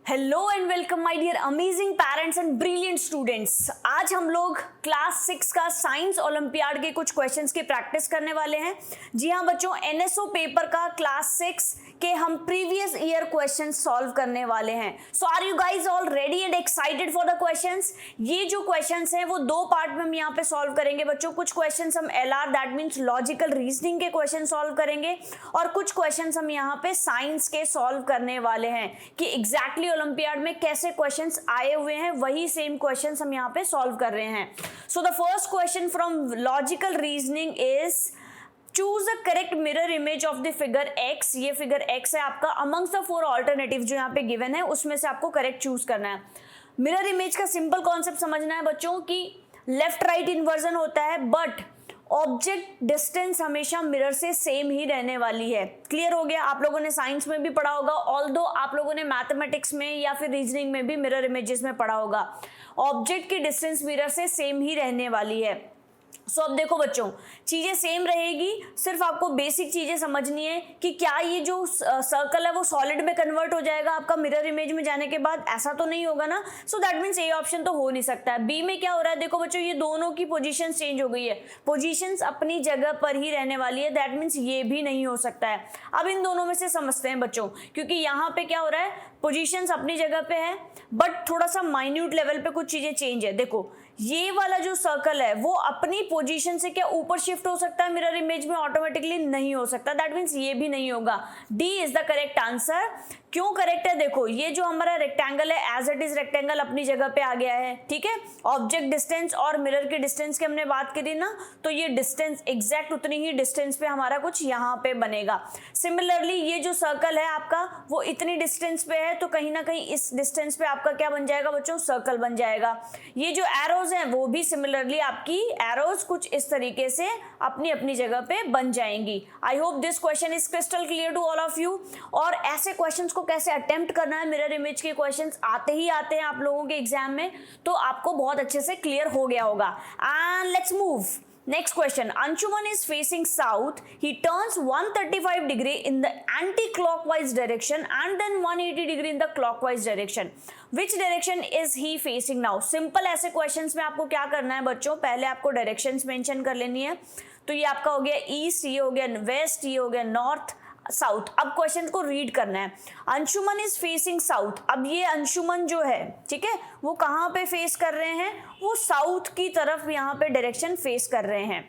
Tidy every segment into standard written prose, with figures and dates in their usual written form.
Hello and welcome my dear amazing parents and brilliant students. आज हम लोग class 6 का साइंस ओलंपियाड के कुछ क्वेश्चंस की प्रैक्टिस करने वाले हैं। जी हाँ बच्चों, एनएसओ पेपर का क्लास 6 के हम प्रीवियस ईयर क्वेश्चंस सॉल्व करने वाले हैं। So are you guys all ready and excited for the questions? ये जो क्वेश्चंस हैं वो दो पार्ट में हम यहाँ पे सॉल्व करेंगे बच्चों। कुछ क्वेश्चंस हम LR that means logical reasoning के क्वेश्चन सॉल्व करेंगे और कुछ क्वेश्चंस हम यहाँ पे साइंस के सॉल्व करने वाले हैं कि एग्जैक्टली ओलंपियाड में कैसे क्वेश्चंस आए हुए हैं, वही सेम क्वेश्चंस हम यहाँ पे सॉल्व कर रहे हैं। So the first question from logical reasoning is choose the correct mirror image of the figure x। ये फिगर x है आपका, अमंग्स द फोर ऑल्टरनेटिव जो यहाँ पे गिवन है उसमें से आपको करेक्ट चूज करना है। मिरर इमेज का सिंपल कॉन्सेप्ट समझना है बच्चों कि लेफ्ट राइट इन्वर्जन होता है बट ऑब्जेक्ट डिस्टेंस हमेशा मिरर से सेम ही रहने वाली है। क्लियर हो गया? आप लोगों ने साइंस में भी पढ़ा होगा, ऑल्दो आप लोगों ने मैथमेटिक्स में या फिर रीजनिंग में भी मिरर इमेजेस में पढ़ा होगा। ऑब्जेक्ट की डिस्टेंस मिरर से सेम ही रहने वाली है। सो अब देखो बच्चों, चीजें सेम रहेगी, सिर्फ आपको बेसिक चीजें समझनी है कि क्या ये जो सर्कल है वो सॉलिड में कन्वर्ट हो जाएगा आपका मिरर इमेज में जाने के बाद? ऐसा तो नहीं होगा ना। So that means A option तो हो नहीं सकता है। बी में क्या हो रहा है? देखो बच्चों, ये दोनों की पोजीशन चेंज हो गई है, पोजीशंस अपनी जगह पर ही रहने वाली है। दैट मीन्स ये भी नहीं हो सकता है। अब इन दोनों में से समझते हैं बच्चों, क्योंकि यहाँ पे क्या हो रहा है, पोजीशंस अपनी जगह पे है बट थोड़ा सा माइन्यूट लेवल पे कुछ चीजें चेंज है। देखो ये वाला जो सर्कल है वो अपनी पोजीशन से क्या ऊपर शिफ्ट हो सकता है मिरर इमेज में? ऑटोमेटिकली नहीं हो सकता। दैट मीन्स ये भी नहीं होगा। D is the correct answer. क्यों करेक्ट है? देखो ये जो हमारा रेक्टेंगल है एज इट इज रेक्टेंगल अपनी जगह पे आ गया है, ठीक है। ऑब्जेक्ट डिस्टेंस और मिरर की डिस्टेंस की हमने बात करी ना, तो ये डिस्टेंस एग्जैक्ट उतनी ही डिस्टेंस पे हमारा कुछ यहाँ पे बनेगा। सिमिलरली ये जो सर्कल है आपका वो इतनी डिस्टेंस पे है, तो कहीं ना कहीं इस डिस्टेंस पे आपका क्या बन जाएगा बच्चों? सर्कल बन जाएगा। ये जो एरोज हैं वो भी सिमिलरली आपकी एरोज कुछ इस तरीके से अपनी अपनी जगह पे बन जाएंगी। I hope this question is crystal clear to all of you. और ऐसे क्वेश्चंस को कैसे अटेम्प्ट करना है, मिरर इमेज के क्वेश्चंस आते ही आते हैं आप लोगों के एग्जाम में, तो आपको बहुत अच्छे से क्लियर हो गया होगा। And let's move next question. Anshuman is facing south. He turns 135 degree in the anti-clockwise direction and then 180 degree in the clockwise direction. Which direction is he facing now? Simple ऐसे questions में आपको क्या करना है बच्चों, पहले आपको directions mention कर लेनी है। तो ये आपका हो गया ईस्ट, ये हो गया वेस्ट, ये हो गया नॉर्थ, साउथ। अब क्वेश्चन को रीड करना है। Anshuman is facing south. अब ये अंशुमन जो है, ठीक है, वो कहाँ पे फेस कर रहे हैं? वो साउथ की तरफ यहाँ पे डायरेक्शन फेस कर रहे हैं।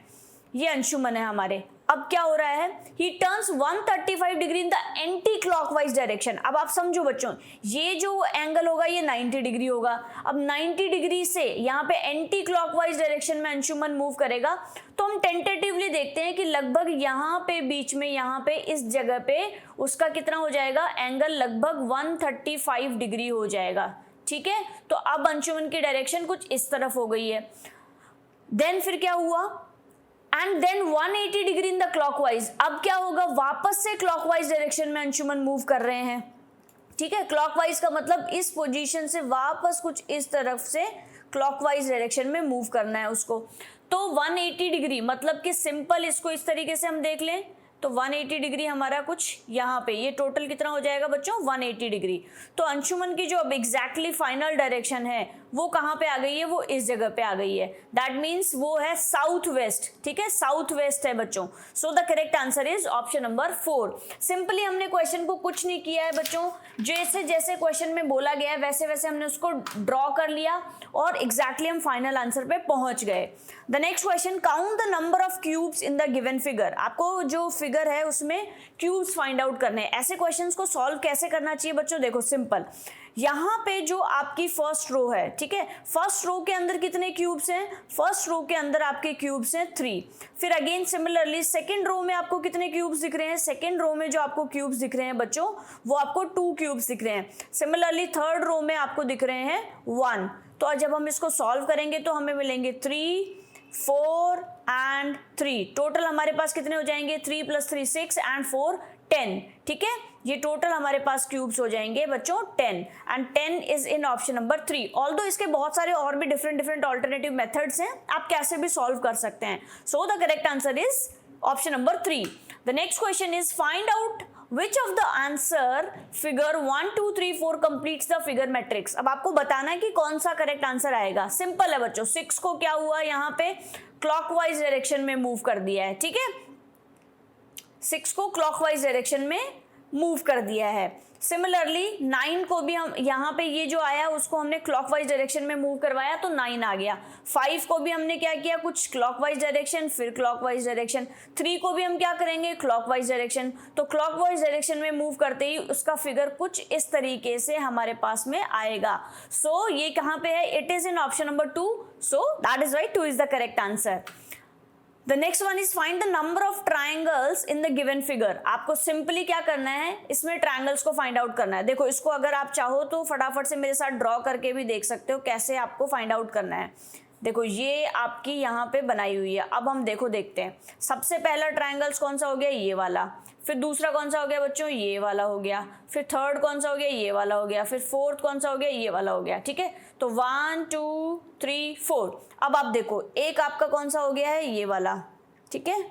ये अंशुमन है हमारे। अब क्या हो रहा है? ही turns 135 degree in the anti clockwise direction. अब आप समझो बच्चों, ये जो एंगल होगा ये 90 डिग्री होगा। अब 90 डिग्री से यहाँ पे एंटी क्लॉकवाइज डायरेक्शन में अंशुमन मूव करेगा, तो हम टेंटेटिवली देखते हैं कि लगभग यहाँ पे बीच में, यहाँ पे इस जगह पे उसका कितना हो जाएगा एंगल? लगभग 135 डिग्री हो जाएगा, ठीक है। तो अब अंशुमन की डायरेक्शन कुछ इस तरफ हो गई है। देन फिर क्या हुआ? And then 180 degree in the clockwise. अब क्या होगा? वापस से क्लॉकवाइज डायरेक्शन में अंशुमन मूव कर रहे हैं, ठीक है। क्लॉकवाइज का मतलब इस पोजीशन से वापस कुछ इस तरफ से क्लॉकवाइज डायरेक्शन में मूव करना है उसको। तो 180 डिग्री मतलब कि सिंपल इसको इस तरीके से हम देख लें तो 180 डिग्री हमारा कुछ यहाँ पे, ये टोटल कितना हो जाएगा बच्चों? 180 डिग्री। तो अंशुमन की जो अब एग्जैक्टली फाइनल डायरेक्शन है वो कहाँ पे आ गई है? वो इस जगह पे आ गई है। दैट मीन्स वो है साउथ वेस्ट, ठीक है, साउथ वेस्ट है बच्चों। सो the correct answer is option number 4। Simply हमने क्वेश्चन को कुछ नहीं किया है बच्चों, जैसे जैसे क्वेश्चन में बोला गया है वैसे वैसे हमने उसको ड्रॉ कर लिया और एग्जैक्टली हम फाइनल आंसर पे पहुंच गए। The next question, count the number of cubes in the given figure. आपको जो फिगर है उसमें क्यूब्स फाइंड आउट करने हैं। ऐसे क्वेश्चंस को सॉल्व कैसे करना चाहिए बच्चों? देखो सिंपल, यहाँ पे जो आपकी फर्स्ट रो है, ठीक है, फर्स्ट रो के अंदर कितने क्यूब्स हैं? फर्स्ट रो के अंदर आपके क्यूब्स हैं 3। फिर अगेन सिमिलरली सेकंड रो में आपको कितने क्यूब्स दिख रहे हैं? सेकंड रो में जो आपको क्यूब्स दिख रहे हैं बच्चों वो आपको 2 क्यूब्स दिख रहे हैं। सिमिलरली थर्ड रो में आपको दिख रहे हैं 1। तो जब हम इसको सॉल्व करेंगे तो हमें मिलेंगे 3, 4 एंड 3। टोटल हमारे पास कितने हो जाएंगे? 3 + 3 6 एंड 4 10, ठीक है। ये टोटल हमारे पास क्यूब्स हो जाएंगे बच्चों 10 and 10 is in option number 3। Although इसके बहुत सारे और भी डिफरेंट ऑल्टरनेटिव मेथड्स हैं, आप कैसे भी सॉल्व कर सकते हैं। सो the correct answer is option number 3। The next question is find out which of the answer figure 1 2 3 4 completes the figure matrix. अब आपको बताना है कि कौन सा करेक्ट आंसर आएगा। सिंपल है बच्चों, 6 को क्या हुआ यहाँ पे क्लॉकवाइज डायरेक्शन में मूव कर दिया है, ठीक है, 6 को क्लॉकवाइज डायरेक्शन में मूव कर दिया है। सिमिलरली 9 को भी हम यहाँ पे ये जो आया उसको हमने क्लॉकवाइज डायरेक्शन में मूव करवाया तो 9 आ गया। 5 को भी हमने क्या किया, कुछ क्लॉकवाइज डायरेक्शन फिर क्लॉकवाइज डायरेक्शन। 3 को भी हम क्या करेंगे, क्लॉकवाइज डायरेक्शन। तो क्लॉकवाइज डायरेक्शन में मूव करते ही उसका फिगर कुछ इस तरीके से हमारे पास में आएगा। सो ये कहाँ पे है, it is in option number 2, so that is right, 2 is the correct answer. The next one is find the number of triangles in the given figure। आपको सिंपली क्या करना है, इसमें ट्रायंगल्स को फाइंड आउट करना है। देखो इसको अगर आप चाहो तो फटाफट से मेरे साथ ड्रॉ करके भी देख सकते हो कैसे आपको फाइंड आउट करना है। देखो ये आपकी यहाँ पे बनाई हुई है। अब हम देखते हैं सबसे पहला ट्रायंगल्स कौन सा हो गया, ये वाला। फिर दूसरा कौन सा हो गया बच्चों, ये वाला हो गया। फिर थर्ड कौन सा हो गया, ये वाला हो गया। फिर फोर्थ कौन सा हो गया, ये वाला हो गया, ठीक है। तो 1 2 3 4। अब आप देखो एक आपका कौन सा हो गया है, ये वाला, ठीक है।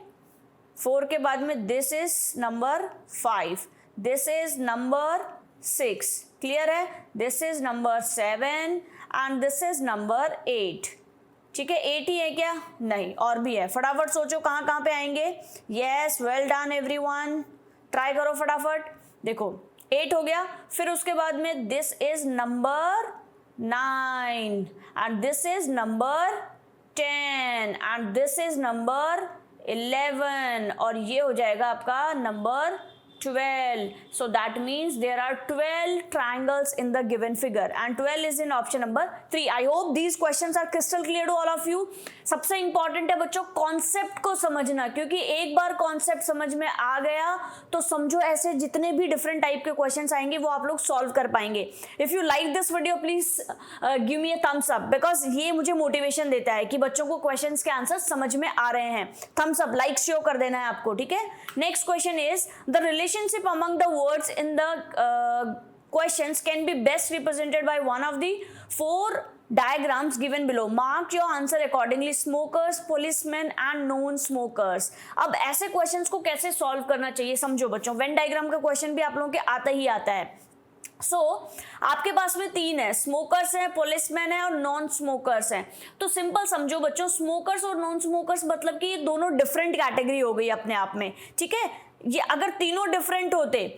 4 के बाद में this is number 5, this is number 6, clear है। This is number 7 and this is number 8, ठीक है। 8 ही है क्या, नहीं और भी है। फटाफट सोचो कहाँ कहाँ पे आएंगे। Yes, well done everyone, try करो फटाफट। देखो 8 हो गया, फिर उसके बाद में this is number 9 and this is number 10 and this is number 11 और ये हो जाएगा आपका number 12. So that means there are 12 triangles in the given figure and 12 is in option number 3. I hope these questions are crystal clear to all of you. सबसे important है बच्चों concept को समझना, क्योंकि एक बार कॉन्सेप्ट समझ में आ गया तो समझो ऐसे जितने भी डिफरेंट टाइप के क्वेश्चंस आएंगे वो आप लोग सॉल्व कर पाएंगे. If you like this video please give me a thumbs up, because ये मुझे मोटिवेशन देता है कि बच्चों को क्वेश्चंस के आंसर समझ में आ रहे हैं. थम्स अप, लाइक शो कर देना है आपको, ठीक है. Next question is the relationship among the words in the questions can be best represented by one of the 4 diagrams given below. Mark your answer accordingly. Smokers, policemen and non-smokers. अब ऐसे questions को कैसे solve करना चाहिए समझो बच्चों. Venn diagram का question भी आप लोगों के आता ही आता है. आपके पास में 3 है, स्मोकर्स है, पुलिसमैन है और नॉन स्मोकर्स हैं. तो सिंपल समझो बच्चों, स्मोकर्स और नॉन स्मोकर्स मतलब कि ये दोनों डिफरेंट कैटेगरी हो गई अपने आप में, ठीक है. ये अगर तीनों डिफरेंट होते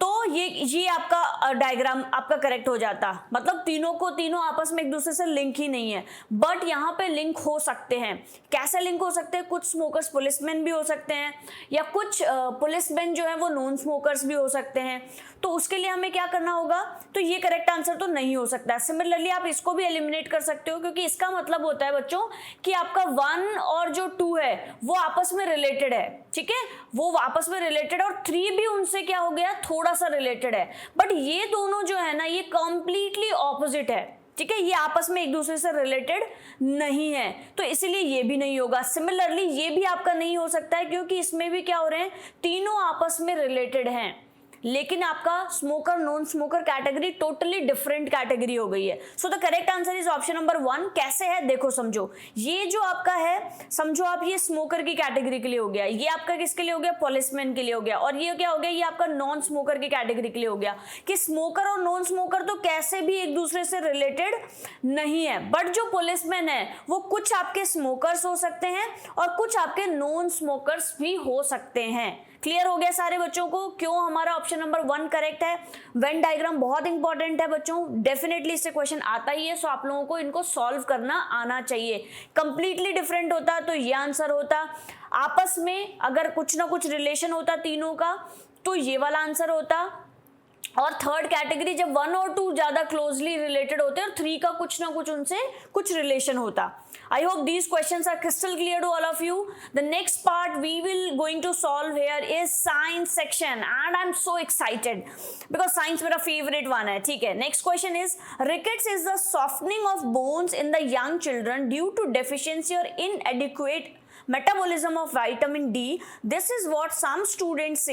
तो ये आपका डायग्राम आपका करेक्ट हो जाता. मतलब तीनों आपस में एक दूसरे से लिंक ही नहीं है, बट यहाँ पे लिंक हो सकते हैं. कैसे लिंक हो सकते हैं? कुछ स्मोकर्स पुलिसमैन भी हो सकते हैं या कुछ पुलिसमैन जो है वो नॉन स्मोकर्स भी हो सकते हैं. तो उसके लिए हमें क्या करना होगा? तो ये करेक्ट आंसर तो नहीं हो सकता. सिमिलरली आप इसको भी एलिमिनेट कर सकते हो, क्योंकि इसका मतलब होता है बच्चों कि आपका 1 और जो 2 है वो आपस में रिलेटेड है, ठीक है. वो आपस में रिलेटेड और 3 भी उनसे क्या हो गया, थोड़ा सा रिलेटेड है. बट ये दोनों जो है ना ये कंप्लीटली ऑपोजिट है, ठीक है. ये आपस में एक दूसरे से रिलेटेड नहीं है, तो इसीलिए ये भी नहीं होगा. सिमिलरली ये भी आपका नहीं हो सकता है, क्योंकि इसमें भी क्या हो रहे हैं, तीनों आपस में रिलेटेड हैं, लेकिन आपका smoker non smoker category totally different category हो गई है. So the correct answer is option number 1. कैसे है देखो समझो. ये जो आपका है समझो आप, ये स्मोकर की कैटेगरी के लिए हो गया, ये आपका किसके लिए हो गया, पुलिसमैन के लिए हो गया, और ये क्या हो गया, ये आपका नॉन स्मोकर की कैटेगरी के लिए हो गया. कि स्मोकर और नॉन स्मोकर तो कैसे भी एक दूसरे से रिलेटेड नहीं है, बट जो पुलिसमैन है वो कुछ आपके स्मोकर्स हो सकते हैं और कुछ आपके नॉन स्मोकर्स भी हो सकते हैं. क्लियर हो गया सारे बच्चों को क्यों हमारा ऑप्शन नंबर 1 करेक्ट है. वेन डायग्राम बहुत इंपॉर्टेंट है बच्चों, डेफिनेटली इससे क्वेश्चन आता ही है. सो आप लोगों को इनको सॉल्व करना आना चाहिए. कंप्लीटली डिफरेंट होता तो ये आंसर होता. आपस में अगर कुछ ना कुछ रिलेशन होता तीनों का तो ये वाला आंसर होता. और थर्ड कैटेगरी जब 1 और 2 ज्यादा क्लोजली रिलेटेड होते और 3 का कुछ ना कुछ उनसे कुछ रिलेशन होता. I hope these questions are crystal clear to all of you. The next part we will going to solve here is science section and I'm so excited because science मेरा favorite one है, ठीक है. Next question is rickets is the softening of bones in the young children due to deficiency or inadequate metabolism of vitamin D. This is what some students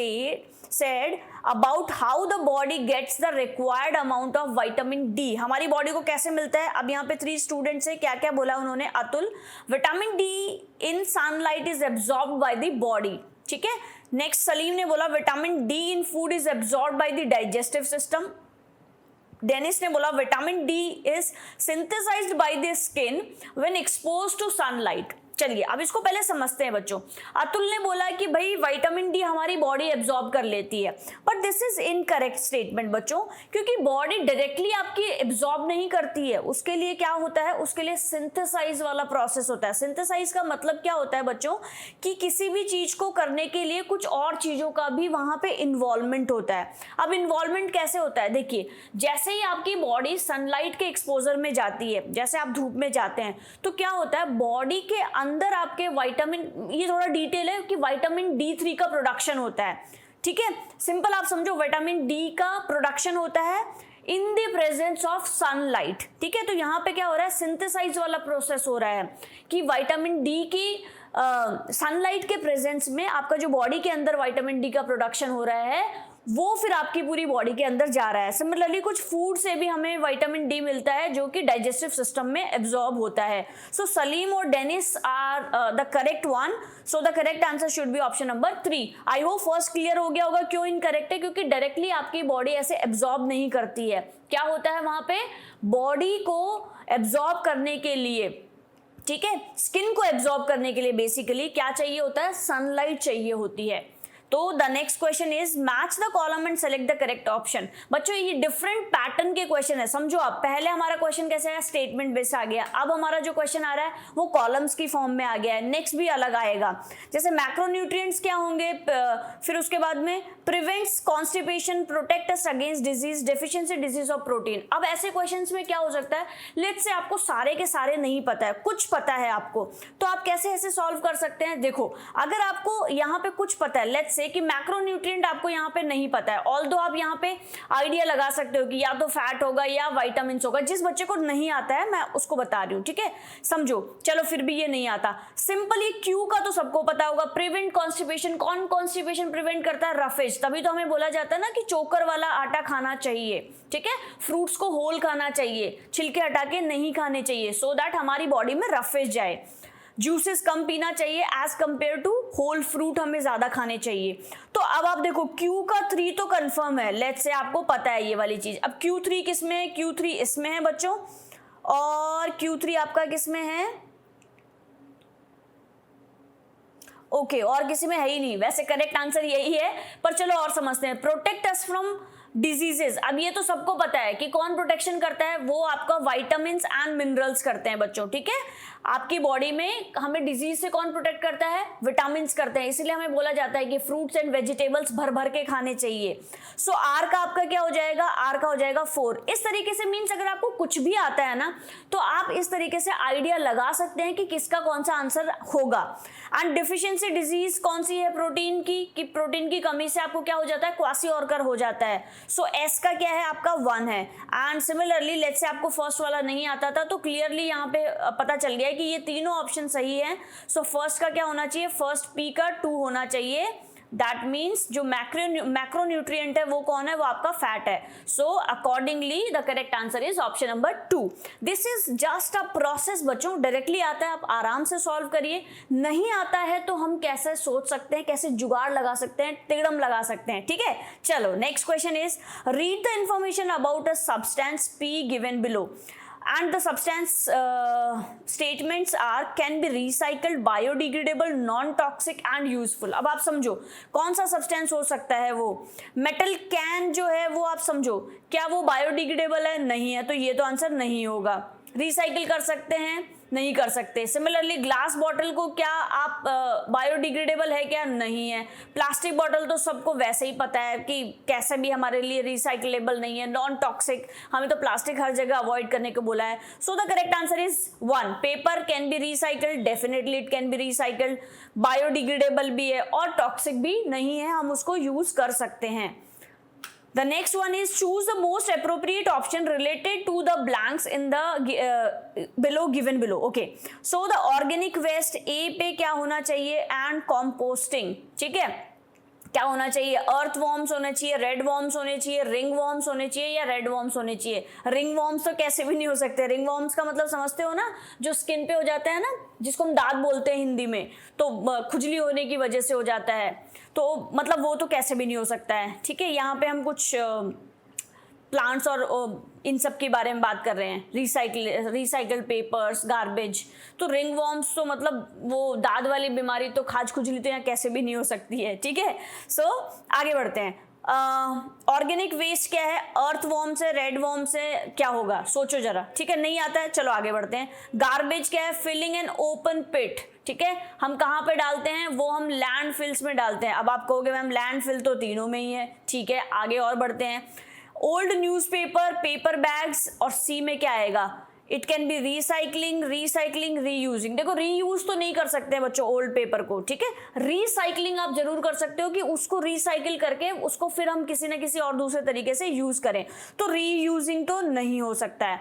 said about how the body gets the required amount of vitamin D. हमारी body को कैसे मिलता है? अब यहाँ पे 3 students से क्या क्या बोला उन्होंने. Atul, vitamin D in sunlight is absorbed by the body, ठीक है. नेक्स्ट सलीम ने बोला vitamin D in food is absorb by the digestive system. Dennis ने बोला vitamin D is synthesised by the skin when exposed to sunlight. चलिए अब इसको पहले समझते हैं बच्चों। अतुल ने बोला कि भाई विटामिन डी हमारी बॉडी एब्जॉर्ब कर लेती है, but this is incorrect statement बच्चों, क्योंकि बॉडी डायरेक्टली आपकी एब्जॉर्ब नहीं करती है। उसके लिए क्या होता है, उसके लिए सिंथेसाइज वाला प्रोसेस होता है। सिंथेसाइज का मतलब क्या होता है बच्चों, कि किसी भी चीज को करने के लिए कुछ और चीजों का भी वहां पे इन्वॉल्वमेंट होता है। अब इन्वॉल्वमेंट कैसे होता है, देखिए जैसे ही आपकी बॉडी सनलाइट के एक्सपोजर में जाती है, जैसे आप धूप में जाते हैं, तो क्या होता है बॉडी के अंदर आपके विटामिन, ये थोड़ा डिटेल है कि विटामिन D3 का प्रोडक्शन होता है। ठीक है, सिंपल आप समझो, विटामिन डी का प्रोडक्शन होता है in the presence of sunlight. ठीक है, तो यहाँ पे क्या हो रहा है, सिंथेसाइज वाला प्रोसेस हो रहा है कि विटामिन डी की सनलाइट के प्रेजेंस में आपका जो बॉडी के अंदर विटामिन डी का प्रोडक्शन हो रहा है वो फिर आपकी पूरी बॉडी के अंदर जा रहा है। सिमिलरली कुछ फूड से भी हमें विटामिन डी मिलता है जो कि डाइजेस्टिव सिस्टम में एब्जॉर्ब होता है। सो सलीम और Dennis are the correct one, so the correct answer should be option number 3। I hope first clear हो गया होगा क्यों इनकरेक्ट है, क्योंकि डायरेक्टली आपकी बॉडी ऐसे एब्जॉर्ब नहीं करती है। क्या होता है वहां पे, बॉडी को एब्जॉर्ब करने के लिए, ठीक है, स्किन को एब्जॉर्ब करने के लिए बेसिकली क्या चाहिए होता है, सनलाइट चाहिए होती है। तो the next question is match the column and select the correct option. बच्चों ये डिफरेंट पैटर्न के क्वेश्चन है, समझो आप। पहले हमारा क्वेश्चन कैसे है, स्टेटमेंट बेस्ड आ गया, अब हमारा जो क्वेश्चन आ रहा है वो कॉलम्स की फॉर्म में आ गया है। नेक्स्ट भी अलग आएगा, जैसे मैक्रोन्यूट्रिएंट्स क्या होंगे, फिर उसके बाद में prevents constipation, protect us against disease, deficiency disease of protein. अब ऐसे क्वेश्चंस में क्या हो सकता है, लेट्स से आपको सारे के सारे नहीं पता है, कुछ पता है आपको, तो आप कैसे ऐसे सॉल्व कर सकते हैं। देखो अगर आपको यहाँ पे कुछ पता है, लेट्स से कि मैक्रोन्यूट्रिएंट आपको यहाँ पे नहीं पता है, ऑल्दो आप यहाँ पे आइडिया लगा सकते हो कि या तो फैट होगा या विटामिन होगा। जिस बच्चे को नहीं आता है मैं उसको बता रही हूँ, ठीक है, समझो। चलो फिर भी ये नहीं आता, सिंपली क्यू का तो सबको पता होगा, प्रिवेंट कॉन्स्टिपेशन। कौन कॉन्स्टिपेशन प्रिवेंट करता है, रफेज। तभी तो हमें बोला जाता है ना कि चोकर वाला आटा खाना चाहिए, ठीक है, फ्रूट्स को होल खाना चाहिए, छिलके हटा के नहीं खाने चाहिए, सो दैट हमारी बॉडी में रफेज जाए। जूसेस कम पीना चाहिए as compare to whole fruit, हमें ज्यादा खाने चाहिए। तो अब आप देखो Q का 3 तो कंफर्म है, लेट्स से आपको पता है ये वाली चीज। अब Q3 किस में है, Q3 इसमें है बच्चों, और Q3 आपका किस में है, ओके, और किसी में है ही नहीं। वैसे करेक्ट आंसर यही है, पर चलो और समझते हैं। प्रोटेक्ट अस फ्रॉम डिजीजेस, अब ये तो सबको पता है कि कौन प्रोटेक्शन करता है, वो आपका विटामिन्स एंड मिनरल्स करते हैं बच्चों, ठीक है। आपकी बॉडी में हमें डिजीज से कौन प्रोटेक्ट करता है, विटामिन्स करते हैं, इसलिए हमें बोला जाता है कि फ्रूट्स एंड वेजिटेबल्स भर भर के खाने चाहिए। सो आर का आपका क्या हो जाएगा, आर का हो जाएगा 4। इस तरीके से मीन्स अगर आपको कुछ भी आता है ना, तो आप इस तरीके से आइडिया लगा सकते हैं कि किसका कौन सा आंसर होगा। एंड डिफिशियंसी डिजीज कौन सी है, प्रोटीन की, कि प्रोटीन की कमी से आपको क्या हो जाता है, क्वासिओर्कर हो जाता है। सो एस का क्या है आपका 1 है। एंड सिमिलरली लेट्स से आपको फर्स्ट वाला नहीं आता था, तो क्लियरली यहाँ पे पता चल गया है कि ये तीनों ऑप्शन सही है। सो फर्स्ट का क्या होना चाहिए, फर्स्ट पी का 2 होना चाहिए। दैट मीन्स जो मैक्रोन्यूट्रिएंट है वो कौन है, वो आपका फैट है। So accordingly the correct answer is option number 2। This is just a process बच्चों, डायरेक्टली आता है आप आराम से सॉल्व करिए, नहीं आता है तो हम कैसे सोच सकते हैं, कैसे जुगाड़ लगा सकते हैं, तिगड़म लगा सकते हैं, ठीक है। चलो next question is read the information about a substance P given below and the substance statements are can be recycled, biodegradable, non toxic and useful। अब आप समझो कौन सा सब्सटेंस हो सकता है, वो मेटल कैन जो है वो आप समझो, क्या वो बायोडिग्रेडेबल है, नहीं है, तो ये तो आंसर नहीं होगा। रिसाइकिल कर सकते हैं, नहीं कर सकते। सिमिलरली ग्लास बॉटल को क्या आप बायोडिग्रेडेबल है क्या, नहीं है। प्लास्टिक बॉटल तो सबको वैसे ही पता है कि कैसे भी हमारे लिए रिसाइकलेबल नहीं है, नॉन टॉक्सिक, हमें तो प्लास्टिक हर जगह अवॉइड करने को बोला है। So the correct answer is 1। Paper can be recycled, definitely it can be recycled, biodegradable भी है और टॉक्सिक भी नहीं है, हम उसको यूज कर सकते हैं। The next one is choose the most appropriate option related to the blanks in the below given below। Okay, so the organic waste A पे क्या होना चाहिए, and composting, ठीक है। क्या होना चाहिए, अर्थ वॉर्म्स होने चाहिए, रेड वॉर्म्स होने चाहिए, रिंग वॉर्म्स होने चाहिए या रेड वॉर्म्स होने चाहिए। रिंग वॉर्म्स तो कैसे भी नहीं हो सकते। रिंग वॉर्म्स का मतलब समझते हो ना, जो स्किन पे हो जाता है ना, जिसको हम दाग बोलते हैं हिंदी में, तो खुजली होने की वजह से हो जाता है, तो मतलब वो तो कैसे भी नहीं हो सकता है। ठीक है, यहाँ पे हम कुछ प्लांट्स और इन सब के बारे में बात कर रहे हैं, रिसाइकल पेपर्स, गार्बेज। तो रिंग वॉर्म्स तो मतलब वो दाद वाली बीमारी, तो खाज खुजली तो यहाँ कैसे भी नहीं हो सकती है। ठीक है, सो आगे बढ़ते हैं। ऑर्गेनिक वेस्ट क्या है, अर्थ वॉर्म से, रेड वॉर्म से क्या होगा, सोचो जरा। ठीक है, नहीं आता है, चलो आगे बढ़ते हैं। गार्बेज क्या है, फिलिंग एन ओपन पिट। ठीक है, हम कहाँ पे डालते हैं, वो हम लैंड फिल्स में डालते हैं। अब आप कहोगे मैम लैंड फिल तो तीनों में ही है। ठीक है, आगे और बढ़ते हैं। ओल्ड न्यूज़पेपर, पेपर बैग्स, और सी में क्या आएगा, it can be recycling, reusing. देखो रीयूज तो नहीं कर सकते बच्चों ओल्ड पेपर को, ठीक है, रिसाइकलिंग आप जरूर कर सकते हो कि उसको रिसाइकिल करके उसको फिर हम किसी ना किसी और दूसरे तरीके से यूज करें, तो रीयूजिंग तो नहीं हो सकता है।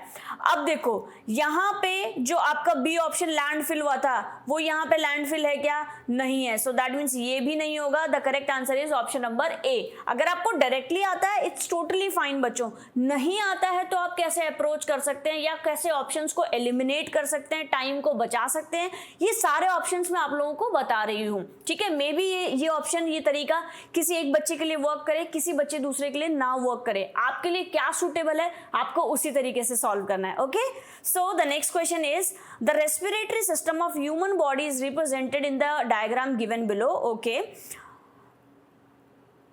अब देखो यहाँ पे जो आपका बी ऑप्शन लैंडफिल हुआ था, वो यहाँ पे लैंडफिल है क्या, नहीं है, सो दैट मीन्स ये भी नहीं होगा। The correct answer is option number A. अगर आपको डायरेक्टली आता है इट्स टोटली फाइन बच्चों, नहीं आता है तो आप कैसे अप्रोच कर सकते हैं या कैसे ऑप्शंस को एलिमिनेट कर सकते हैं, टाइम को बचा सकते हैं, ये सारे ऑप्शंस मैं आप लोगों को बता रही हूँ। ठीक है, मे बी ये ऑप्शन, ये तरीका किसी एक बच्चे के लिए वर्क करे, किसी बच्चे दूसरे के लिए ना वर्क करे। आपके लिए क्या सूटेबल है आपको उसी तरीके से सॉल्व करना है। Okay, so the next question is the respiratory system of human body is represented in the diagram given below. Okay,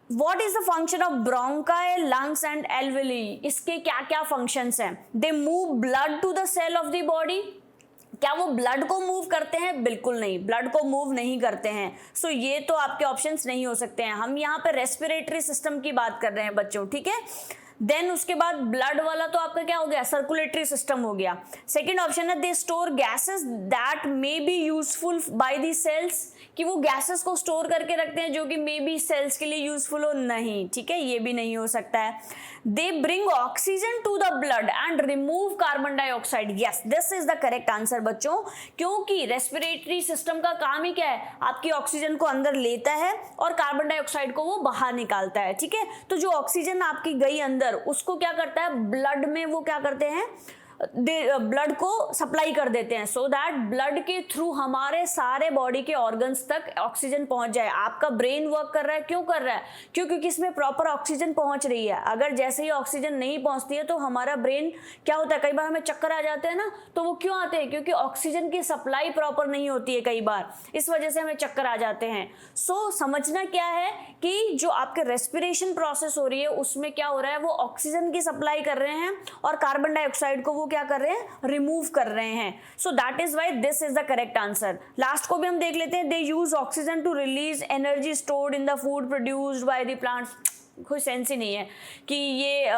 What is the function of bronchi, lungs and alveoli? इसके क्या क्या functions हैं? They move blood to the cell of the body. क्या वो blood को move करते हैं? बिल्कुल नहीं, ब्लड को मूव नहीं करते हैं। सो ये तो आपके ऑप्शंस नहीं हो सकते हैं। हम यहाँ पे रेस्पिरेटरी सिस्टम की बात कर रहे हैं बच्चों, ठीक है। देन उसके बाद ब्लड वाला तो आपका क्या हो गया, सर्कुलेटरी सिस्टम हो गया। सेकेंड ऑप्शन है they store gases that may be useful by the cells, कि वो गैसेस को स्टोर करके रखते हैं जो कि मे बी सेल्स के लिए यूजफुल हो, नहीं, ठीक है, ये भी नहीं हो सकता है। They bring oxygen to the blood and remove carbon dioxide, yes this is the correct answer बच्चों, क्योंकि रेस्पिरेटरी सिस्टम का काम ही क्या है, आपकी ऑक्सीजन को अंदर लेता है और कार्बन डाइऑक्साइड को वो बाहर निकालता है। ठीक है, तो जो ऑक्सीजन आपकी गई अंदर, उसको क्या करता है, ब्लड में वो क्या करते हैं, ब्लड को सप्लाई कर देते हैं, सो दैट ब्लड के थ्रू हमारे सारे बॉडी के ऑर्गन्स तक ऑक्सीजन पहुंच जाए। आपका ब्रेन वर्क कर रहा है, क्यों कर रहा है, क्योंकि इसमें प्रॉपर ऑक्सीजन पहुंच रही है। अगर जैसे ही ऑक्सीजन नहीं पहुंचती है तो हमारा ब्रेन क्या होता है, कई बार हमें चक्कर आ जाते हैं ना, तो वो क्यों आते हैं, क्योंकि ऑक्सीजन की सप्लाई प्रॉपर नहीं होती है कई बार, इस वजह से हमें चक्कर आ जाते हैं। सो समझना क्या है कि जो आपके रेस्पिरेशन प्रोसेस हो रही है उसमें क्या हो रहा है, वो ऑक्सीजन की सप्लाई कर रहे हैं और कार्बन डाइऑक्साइड को वो क्या कर रहे हैं, रिमूव कर रहे हैं। So that is why this is the correct answer. Last को भी हम देख लेते हैं, they use oxygen to release energy stored in the food produced by the plants. कोई सेंस ही नहीं है कि ये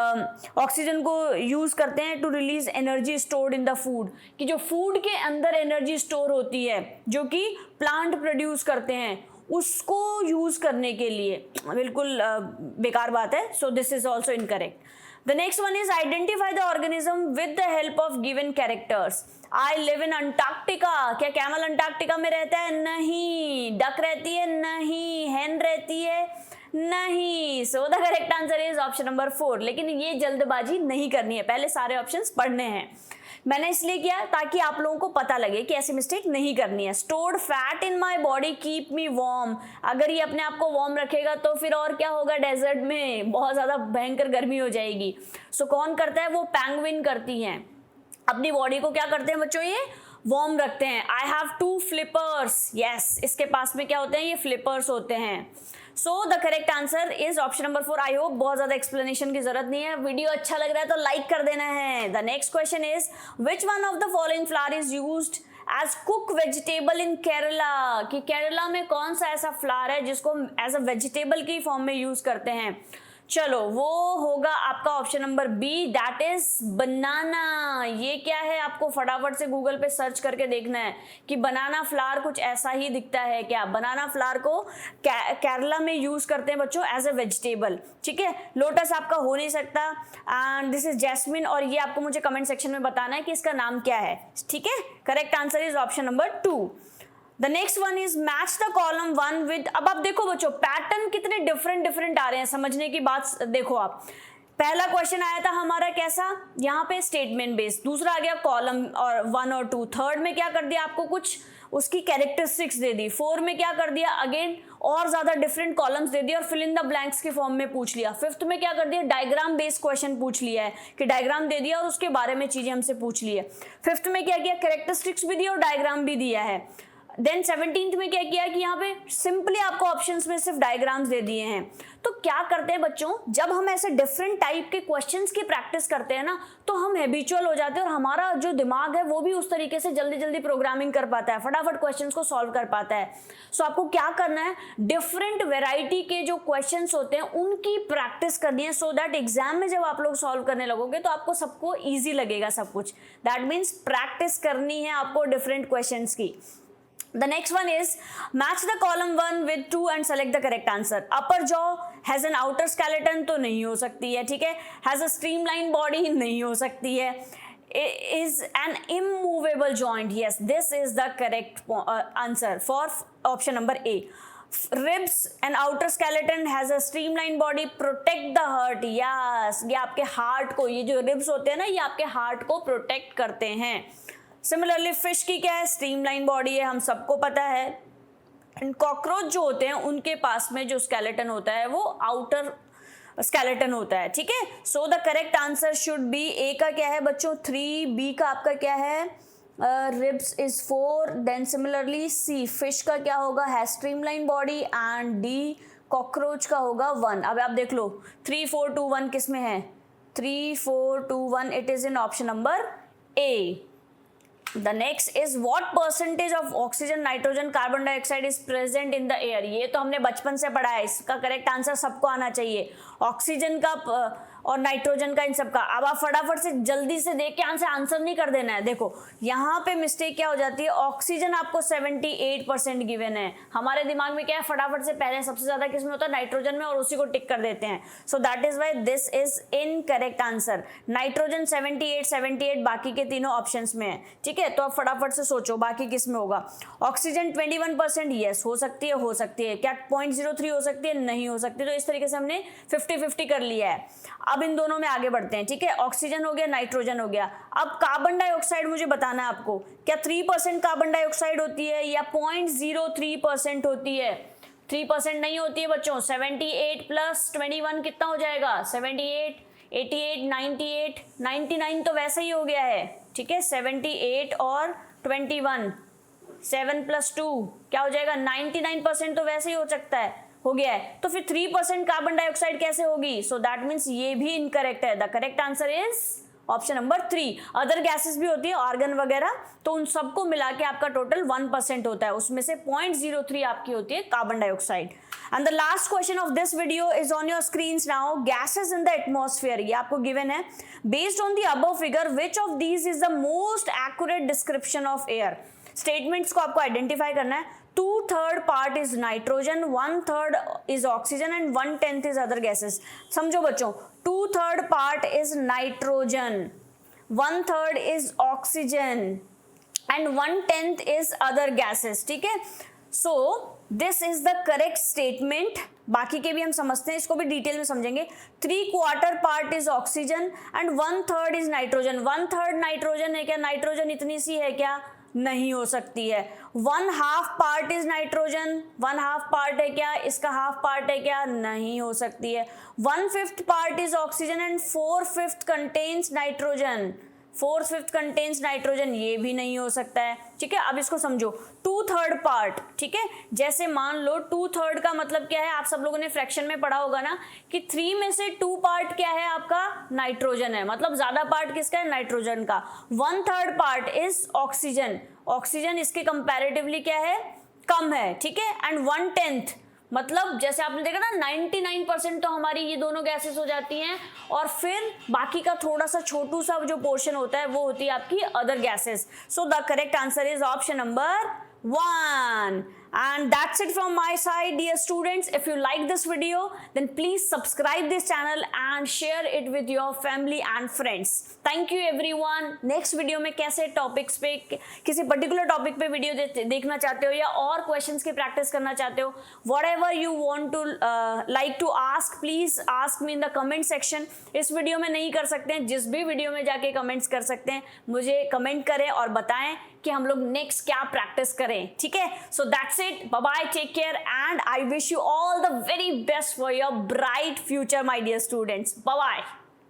ऑक्सीजन को यूज करते हैं to release energy stored in the food, कि जो फूड के अंदर एनर्जी स्टोर होती है जो कि प्लांट प्रोड्यूस करते हैं, उसको यूज करने के लिए, बिल्कुल बेकार बात है। So this is also incorrect. The next one is identify the organism with the help of given characters. I live in Antarctica. क्या कैमल अंटार्कटिका में रहता है? नहीं। डक रहती है? नहीं। हैन रहती है? नहीं। सो the correct answer is option number 4। लेकिन ये जल्दबाजी नहीं करनी है, पहले सारे ऑप्शंस पढ़ने हैं। मैंने इसलिए किया ताकि आप लोगों को पता लगे कि ऐसी मिस्टेक नहीं करनी है। Stored fat in my body keep me warm, अगर ये अपने आप को वार्म रखेगा तो फिर और क्या होगा, डेजर्ट में बहुत ज्यादा भयंकर गर्मी हो जाएगी। सो कौन करता है, वो पेंगुइन करती हैं, अपनी बॉडी को क्या करते हैं बच्चों, ये वार्म रखते हैं। आई हैव 2 फ्लिपर्स, यस, इसके पास में क्या होते हैं, ये फ्लिपर्स होते हैं। सो the correct answer is option number 4। I hope बहुत ज्यादा एक्सप्लेनेशन की जरूरत नहीं है। वीडियो अच्छा लग रहा है तो लाइक कर देना है। The next question is which one of the following flower is used as cook vegetable in Kerala, कि केरला में कौन सा ऐसा फ्लावर है जिसको हम एज अ वेजिटेबल की फॉर्म में यूज करते हैं। चलो वो होगा आपका option number B, that is banana. ये क्या है, आपको फटाफट से गूगल पे सर्च करके देखना है कि बनाना फ्लावर कुछ ऐसा ही दिखता है क्या। बनाना फ्लावर को केरला में यूज करते हैं बच्चों एज अ वेजिटेबल, ठीक है। लोटस आपका हो नहीं सकता, एंड दिस इज जैस्मिन, और ये आपको मुझे कमेंट सेक्शन में बताना है कि इसका नाम क्या है, ठीक है। Correct answer is option number 2। The next one is match the column 1 with, अब आप देखो बच्चों पैटर्न कितने डिफरेंट आ रहे हैं, समझने की बात देखो आप। पहला क्वेश्चन आया था हमारा कैसा, यहाँ पे स्टेटमेंट बेस्ड, दूसरा आ गया कॉलम और 1 और 2, थर्ड में क्या कर दिया आपको कुछ उसकी कैरेक्टरिस्टिक्स दे दी, 4 में क्या कर दिया अगेन और ज्यादा डिफरेंट कॉलम्स दे दिया और फिल इन द ब्लैंक्स के फॉर्म में पूछ लिया। फिफ्थ में क्या कर दिया डायग्राम बेस्ड क्वेश्चन पूछ लिया है कि डायग्राम दे दिया और उसके बारे में चीजें हमसे पूछ ली है। फिफ्थ में क्या किया कैरेक्टरिस्टिक्स भी दिया और डायग्राम भी दिया है। देन 17th में क्या किया कि यहाँ पे सिंपली आपको ऑप्शंस में सिर्फ डायग्राम्स दे दिए हैं। तो क्या करते हैं बच्चों, जब हम ऐसे डिफरेंट टाइप के क्वेश्चंस की प्रैक्टिस करते हैं ना तो हम हैबिचुअल हो जाते हैं और हमारा जो दिमाग है वो भी उस तरीके से जल्दी जल्दी प्रोग्रामिंग कर पाता है, फटाफट क्वेश्चंस को सॉल्व कर पाता है। सो आपको क्या करना है, डिफरेंट वेराइटी के जो क्वेश्चंस होते हैं उनकी प्रैक्टिस करनी है, सो दैट एग्जाम में जब आप लोग सॉल्व करने लगोगे तो आपको सबको ईजी लगेगा सब कुछ। दैट मीन्स प्रैक्टिस करनी है आपको डिफरेंट क्वेश्चंस की। The next one is match the column 1 with 2 and select the correct answer. Upper jaw has an outer skeleton तो नहीं हो सकती है, ठीक है। Has a streamlined body नहीं हो सकती है। Is an immovable joint, yes, this is the correct answer for option number A. Ribs and outer skeleton has a streamlined body, protect the heart, yes, ये आपके हार्ट को, ये जो ribs होते हैं ना ये आपके हार्ट को प्रोटेक्ट करते हैं। सिमिलरली फिश की क्या है स्ट्रीमलाइन बॉडी है, हम सबको पता है। एंड कॉकरोच जो होते हैं उनके पास में जो स्केलेटन होता है वो आउटर स्केलेटन होता है, ठीक है। So the correct answer should be, A का क्या है बच्चों 3, बी का आपका क्या है ribs is 4, then similarly C fish का क्या होगा है streamline body and D cockroach का होगा 1। अब आप देख लो 3 4 2 1 किस में है 3 4 2 1, it is in option number A. The next is what percentage of oxygen, nitrogen, carbon dioxide is present in the air? ये तो हमने बचपन से पढ़ा है, इसका करेक्ट आंसर सबको आना चाहिए। ऑक्सीजन का और नाइट्रोजन का इन सब का। अब आप फटाफट से जल्दी से देख के आंसर नहीं कर देना है। देखो यहाँ पे मिस्टेक क्या हो जाती है, ऑक्सीजन आपको 78% गिवन है, हमारे दिमाग में क्या है फटाफट से पहले सबसे ज्यादा किसमें होता है नाइट्रोजन में और उसी को टिक कर देते हैं। So that is why this is incorrect answer. Nitrogen 78 बाकी के तीनों ऑप्शंस में है, ठीक है। तो आप फटाफट से सोचो बाकी किस में होगा। ऑक्सीजन 21%, यस हो सकती है, क्या 0.03 हो सकती है, नहीं हो सकती। तो इस तरीके से हमने 50-50 कर लिया है। अब इन दोनों में आगे बढ़ते हैं, ठीक है। ऑक्सीजन हो गया, नाइट्रोजन हो गया। अब कार्बन डाइऑक्साइड मुझे बताना है आपको, क्या 3% कार्बन डाइऑक्साइड होती है या 0.03% होती है? 3% नहीं होती है बच्चों। 78 प्लस 21 कितना हो जाएगा 78, 88, 98, 99 तो वैसे ही हो गया है, ठीक है। 78 और 21, 7 + 2 क्या हो जाएगा 99% तो वैसे ही हो सकता है, हो गया है। तो फिर 3% कार्बन डाइऑक्साइड कैसे होगी? सो दैट मीन्स ये भी इनकरेक्ट है। The correct answer is option number 3। Other gases भी होती है ऑर्गन वगैरह, तो उन सबको मिला के आपका टोटल 1% होता है, उसमें से 0.03 आपकी होती है carbon dioxide. And the last question of this video is on your screens now. Gases in the atmosphere, ये आपको गिवन है। Based on the above figure which of these is the most accurate description of air? Statements को आपको identify करना है। 2/3 part is nitrogen, 1/3 is oxygen and 1/10 is other gases. समझो बच्चों 2/3 part is nitrogen, 1/3 is oxygen and 1/10 is other gases, ठीक है। So this is the correct statement. बाकी के भी हम समझते हैं, इसको भी डिटेल में समझेंगे। 3/4 part is oxygen and 1/3 is nitrogen. 1/3 nitrogen है क्या? नाइट्रोजन इतनी सी है क्या? नहीं हो सकती है। 1/2 पार्ट इज नाइट्रोजन, 1/2 पार्ट है क्या? इसका हाफ पार्ट है क्या? नहीं हो सकती है। 1/5 part is oxygen and 4/5 contains nitrogen, 4/5 contains nitrogen, ये भी नहीं हो सकता है, ठीक है। अब इसको समझो 2/3 पार्ट, ठीक है। जैसे मान लो 2/3 का मतलब क्या है, आप सब लोगों ने फ्रैक्शन में पढ़ा होगा ना कि 3 में से 2 पार्ट क्या है आपका? नाइट्रोजन है, मतलब ज्यादा पार्ट किसका है? नाइट्रोजन का। 1/3 पार्ट इज ऑक्सीजन, ऑक्सीजन इसके कंपैरेटिवली क्या है? कम है, ठीक है। एंड 1/10 मतलब जैसे आपने देखा ना 99% तो हमारी ये दोनों गैसेस हो जाती हैं और फिर बाकी का थोड़ा सा छोटू सा जो पोर्शन होता है वो होती है आपकी other gases. So the correct answer is option number 1। And that's it from my side, dear students. If you like this video, then please subscribe this channel and share it with your family and friends. Thank you everyone. Next video में कैसे topics पे, किसी particular topic पे video देखना चाहते हो या और क्वेश्चंस की प्रैक्टिस करना चाहते हो, whatever you want to like to ask, please ask me in the comment section. इस वीडियो में नहीं कर सकते हैं, जिस भी वीडियो में जाके कमेंट्स कर सकते हैं, मुझे कमेंट करें और बताएं कि हम लोग नेक्स्ट क्या प्रैक्टिस करें. ठीक है, so that's it. Bye bye, take care, and I wish you all the very best for your bright future, my dear students. Bye bye.